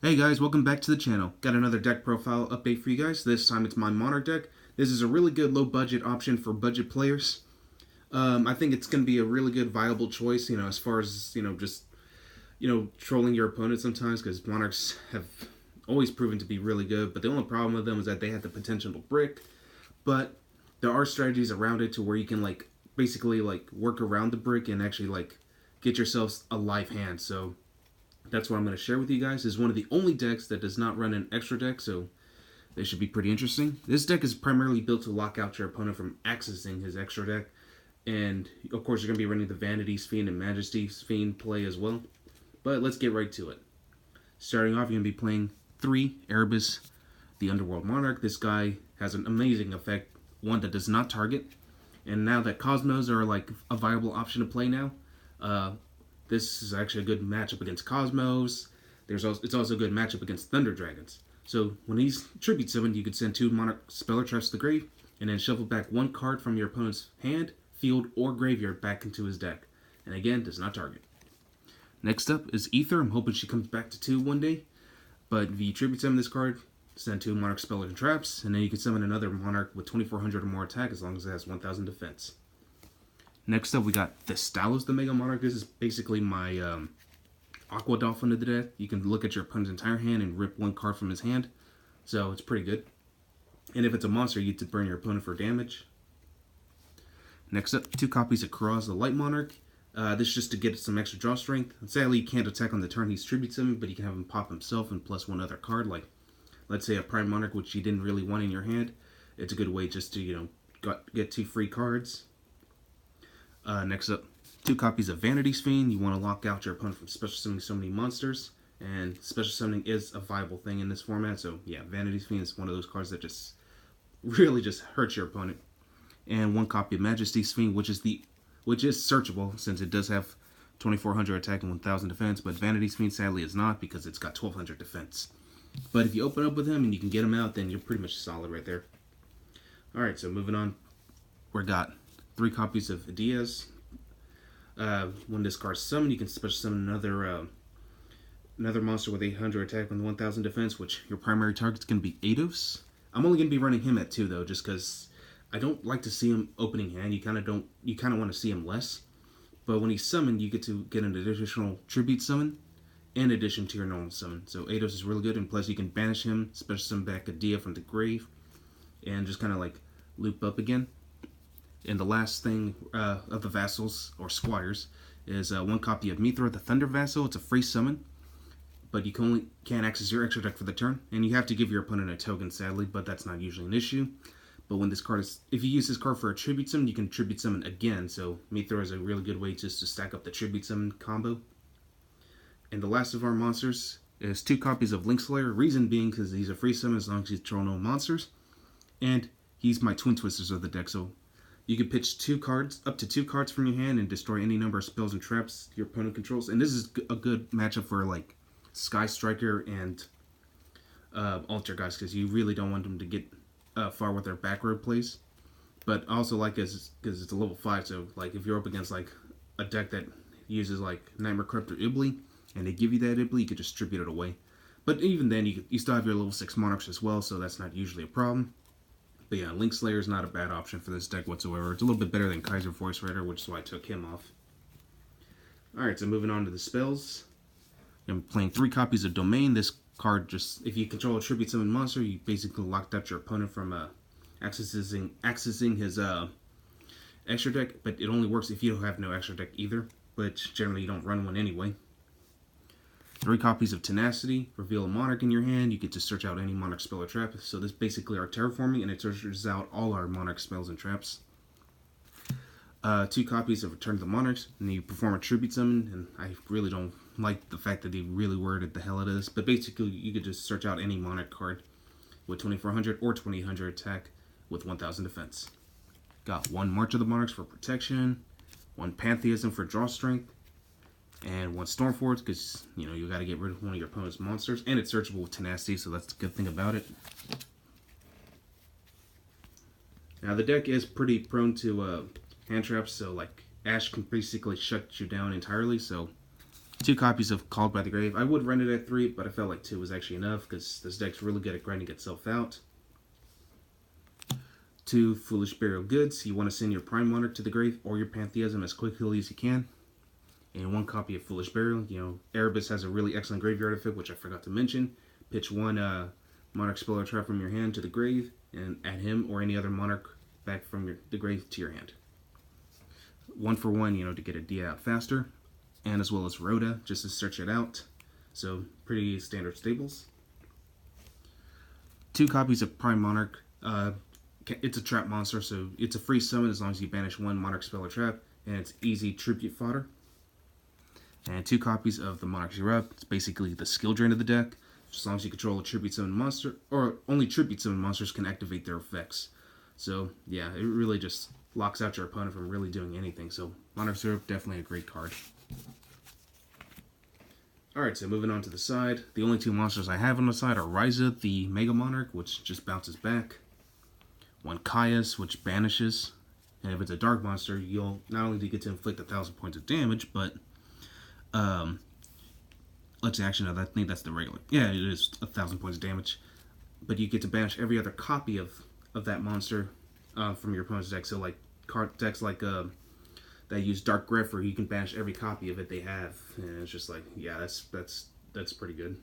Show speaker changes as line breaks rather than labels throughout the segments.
Hey guys, welcome back to the channel. Got another deck profile update for you guys. This time it's my Monarch deck. This is a really good low budget option for budget players. I think it's going to be a really good viable choice, as far as, just, trolling your opponent sometimes, because Monarchs have always proven to be really good, but the only problem with them is that they have the potential to brick, but there are strategies around it to where you can, basically, work around the brick and actually, get yourself a live hand, so that's what I'm going to share with you guys. This is one of the only decks that does not run an extra deck, so they should be pretty interesting. This deck is primarily built to lock out your opponent from accessing his extra deck, and of course you're going to be running the Vanity's Fiend and Majesty's Fiend play as well. But let's get right to it. Starting off, you're going to be playing 3 Erebus, the Underworld Monarch. This guy has an amazing effect, one that does not target, and now that Cosmos are a viable option to play now, this is actually a good matchup against Cosmos. It's also a good matchup against Thunder Dragons. So when he's Tribute Summoned, you could send 2 Monarch Speller Traps to the grave, and then shuffle back 1 card from your opponent's hand, field, or graveyard back into his deck. And again, does not target. Next up is Ether. I'm hoping she comes back to 2 one day. But if you Tribute Summon this card, send 2 Monarch Speller Traps, and then you can summon another Monarch with 2400 or more attack as long as it has 1000 defense. Next up, we got the Stalos, the Mega Monarch. This is basically my Aqua Dolphin of the deck. You can look at your opponent's entire hand and rip 1 card from his hand. So it's pretty good. And if it's a monster, you get to burn your opponent for damage. Next up, 2 copies of Kraz, the Light Monarch. This is just to get some extra draw strength. Sadly, you can't attack on the turn he's Tribute Summoned, but you can have him pop himself and plus 1 other card. Like, let's say a Prime Monarch, which you didn't really want in your hand. It's a good way just to, get 2 free cards. Next up, 2 copies of Vanity's Fiend. You want to lock out your opponent from special summoning so many monsters, and special summoning is a viable thing in this format. So yeah, Vanity's Fiend is one of those cards that just really just hurts your opponent. And 1 copy of Majesty's Fiend, which is searchable since it does have 2400 attack and 1000 defense, but Vanity's Fiend sadly is not because it's got 1200 defense. But if you open up with him and you can get him out, then you're pretty much solid right there. All right, so moving on, we got 3 copies of Diaz. When this card's summoned, you can special summon another monster with 800 attack and 1000 defense, which your primary target's going to be Eidos. I'm only going to be running him at 2 though, just because I don't like to see him opening hand. You kind of want to see him less. But when he's summoned, you get to get an additional tribute summon in addition to your normal summon. So Eidos is really good, and plus you can banish him, special summon back a Dia from the grave, and just kind of loop up again. And the last thing of the Vassals, or Squires, is 1 copy of Mithra, the Thunder Vassal. It's a free summon, but you can't access your extra deck for the turn, and you have to give your opponent a token, sadly, but that's not usually an issue. But when this card if you use this card for a Tribute Summon, you can Tribute Summon again, so Mithra is a really good way just to stack up the Tribute Summon combo. And the last of our monsters is 2 copies of Link Slayer, reason being because he's a free summon as long as you throw no monsters, and he's my Twin Twisters of the deck, so you can pitch up to 2 cards from your hand and destroy any number of spells and traps your opponent controls. And this is a good matchup for Sky Striker and Alter guys, because you really don't want them to get far with their back row plays. But I also like this because it's a level 5, so if you're up against a deck that uses Nightmare Crypt or Ibly, and they give you that Ibly, you could just distribute it away. But even then, you still have your level 6 Monarchs as well, so that's not usually a problem. But yeah, Link Slayer is not a bad option for this deck whatsoever. It's a little bit better than Kaiser Voice Rider, which is why I took him off. Alright, so moving on to the spells. I'm playing 3 copies of Domain. This card if you control a Tribute Summon monster, you basically locked out your opponent from accessing his extra deck, but it only works if you don't have no extra deck either, but generally you don't run one anyway. 3 copies of Tenacity. Reveal a Monarch in your hand. You get to search out any Monarch spell or trap. So this basically are terraforming, and it searches out all our Monarch spells and traps. 2 copies of Return to the Monarchs, and you perform a Tribute Summon, and I really don't like the fact that they really worded the hell out of this, but basically you could just search out any Monarch card with 2400 or 2800 attack with 1000 defense. Got 1 March of the Monarchs for protection, 1 Pantheism for draw strength, and 1 Stormforge, because, you got to get rid of one of your opponent's monsters. And it's searchable with Tenacity, so that's the good thing about it. Now, the deck is pretty prone to hand traps, so, Ash can basically shut you down entirely, so 2 copies of Called by the Grave. I would run it at 3, but I felt like 2 was actually enough because this deck's really good at grinding itself out. 2 Foolish Burial Goods. You want to send your Prime Monarch to the grave or your Pantheism as quickly as you can. And 1 copy of Foolish Burial. You know, Erebus has a really excellent graveyard effect, which I forgot to mention. Pitch 1 Monarch spell or trap from your hand to the grave, and add him or any other Monarch back from the grave to your hand. 1 for 1, you know, to get a D out faster. And as well as Rhoda, just to search it out. So, pretty standard stables. 2 copies of Prime Monarch. It's a trap monster, so it's a free summon as long as you banish 1 Monarch spell or trap, and it's easy tribute fodder. And 2 copies of the Monarchs Erupt. It's basically the skill drain of the deck. As long as you control a tribute summon monster, or only tribute summon monsters can activate their effects. So, yeah, it really just locks out your opponent from really doing anything. So, Monarchs Erupt, definitely a great card. Alright, so moving on to the side. The only 2 monsters I have on the side are Ryza, the Mega Monarch, which just bounces back. 1 Caius, which banishes. And if it's a dark monster, you'll not only get to inflict 1,000 points of damage, but let's see, actually, no, I think that's the regular. Yeah, it is 1,000 points of damage. But you get to banish every other copy of that monster from your opponent's deck. So, like, card decks like that use Dark Griffer, you can banish every copy of it they have. And it's just like, yeah, that's pretty good.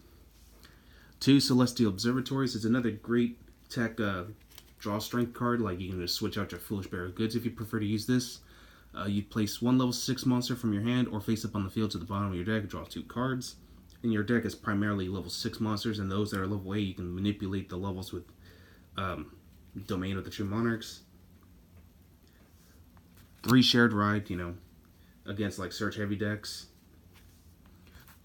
2 Celestial Observatories is another great tech draw strength card. Like, you can just switch out your Foolish Burial Goods if you prefer to use this. You place 1 level 6 monster from your hand or face up on the field to the bottom of your deck, draw 2 cards. And your deck is primarily level 6 monsters, and those that are level 8, you can manipulate the levels with Domain of the True Monarchs. 3 Shared Ride, you know, against like search heavy decks.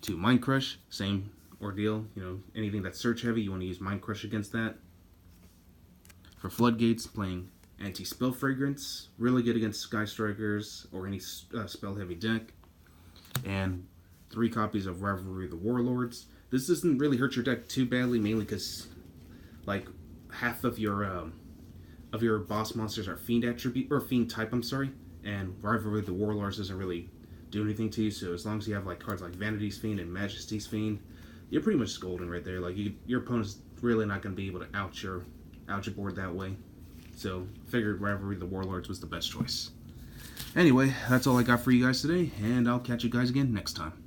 2 Mind Crush, same ordeal, you know, anything that's search heavy, you want to use Mind Crush against that. For Floodgates, playing Anti-Spell Fragrance, really good against Sky Strikers or any spell heavy deck. And 3 copies of Rivalry of the Warlords. This doesn't really hurt your deck too badly, mainly because like half of your boss monsters are Fiend attribute or Fiend type. I'm sorry, and Rivalry of the Warlords doesn't really do anything to you. So as long as you have like cards like Vanity's Fiend and Majesty's Fiend, you're pretty much golden right there. Like your opponent's really not going to be able to out your board that way. So figured Rivalry of the Warlords was the best choice. Anyway, that's all I got for you guys today, and I'll catch you guys again next time.